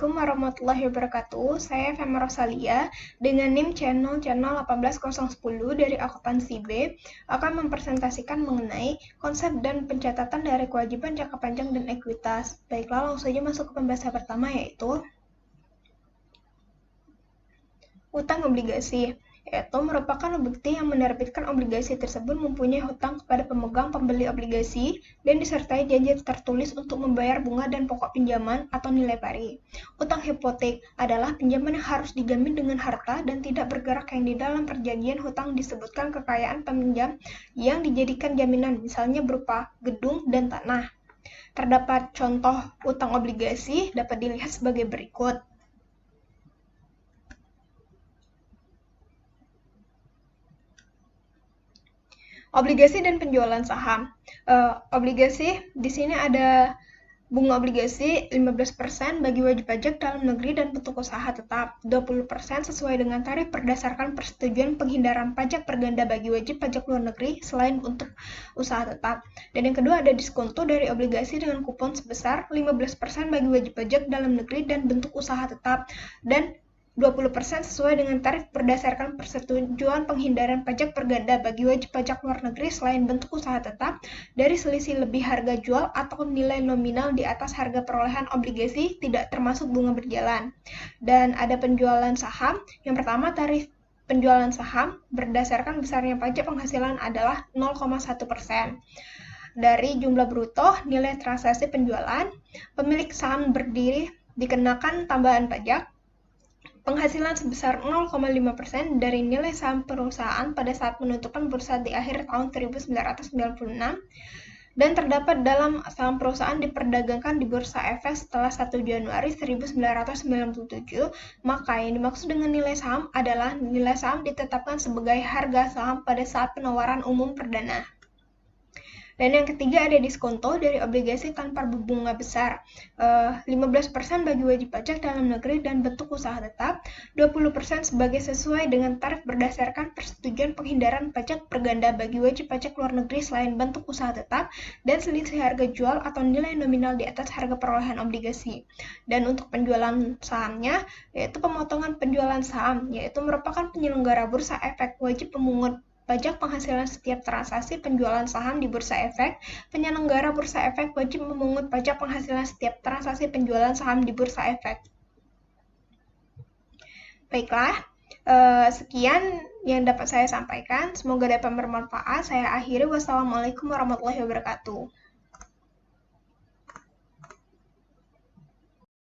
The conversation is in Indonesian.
Assalamualaikum warahmatullahi wabarakatuh. Saya Fema Rosalia dengan NIM channel 18010 dari akuntansi B akan mempresentasikan mengenai konsep dan pencatatan dari kewajiban jangka panjang dan ekuitas. Baiklah, langsung saja masuk ke pembahasan pertama, yaitu utang obligasi, yaitu merupakan bukti yang menerbitkan obligasi tersebut mempunyai hutang kepada pemegang pembeli obligasi dan disertai janji tertulis untuk membayar bunga dan pokok pinjaman atau nilai pari. Utang hipotek adalah pinjaman yang harus dijamin dengan harta dan tidak bergerak yang di dalam perjanjian hutang disebutkan kekayaan peminjam yang dijadikan jaminan, misalnya berupa gedung dan tanah. Terdapat contoh utang obligasi dapat dilihat sebagai berikut. Obligasi dan penjualan saham. Obligasi di sini ada bunga obligasi 15% bagi wajib pajak dalam negeri dan bentuk usaha tetap, 20% sesuai dengan tarif berdasarkan persetujuan penghindaran pajak berganda bagi wajib pajak luar negeri selain untuk usaha tetap. Dan yang kedua ada diskonto dari obligasi dengan kupon sebesar 15% bagi wajib pajak dalam negeri dan bentuk usaha tetap, dan 20% sesuai dengan tarif berdasarkan persetujuan penghindaran pajak berganda bagi wajib pajak luar negeri selain bentuk usaha tetap dari selisih lebih harga jual atau nilai nominal di atas harga perolehan obligasi tidak termasuk bunga berjalan. Dan ada penjualan saham. Yang pertama, tarif penjualan saham berdasarkan besarnya pajak penghasilan adalah 0,1% dari jumlah bruto nilai transaksi penjualan. Pemilik saham berdiri dikenakan tambahan pajak penghasilan sebesar 0,5% dari nilai saham perusahaan pada saat penutupan bursa di akhir tahun 1996 dan terdapat dalam saham perusahaan diperdagangkan di Bursa Efek setelah 1 Januari 1997, maka yang dimaksud dengan nilai saham adalah nilai saham ditetapkan sebagai harga saham pada saat penawaran umum perdana. Dan yang ketiga ada diskonto dari obligasi tanpa berbunga besar, 15% bagi wajib pajak dalam negeri dan bentuk usaha tetap, 20% sebagai sesuai dengan tarif berdasarkan persetujuan penghindaran pajak berganda bagi wajib pajak luar negeri selain bentuk usaha tetap, dan selisih harga jual atau nilai nominal di atas harga perolehan obligasi. Dan untuk penjualan sahamnya, yaitu pemotongan penjualan saham, yaitu merupakan penyelenggara bursa efek wajib memungut pajak penghasilan setiap transaksi penjualan saham di Bursa Efek. Penyelenggara Bursa Efek wajib memungut pajak penghasilan setiap transaksi penjualan saham di Bursa Efek. Baiklah, sekian yang dapat saya sampaikan. Semoga dapat bermanfaat. Saya akhiri. Wassalamualaikum warahmatullahi wabarakatuh.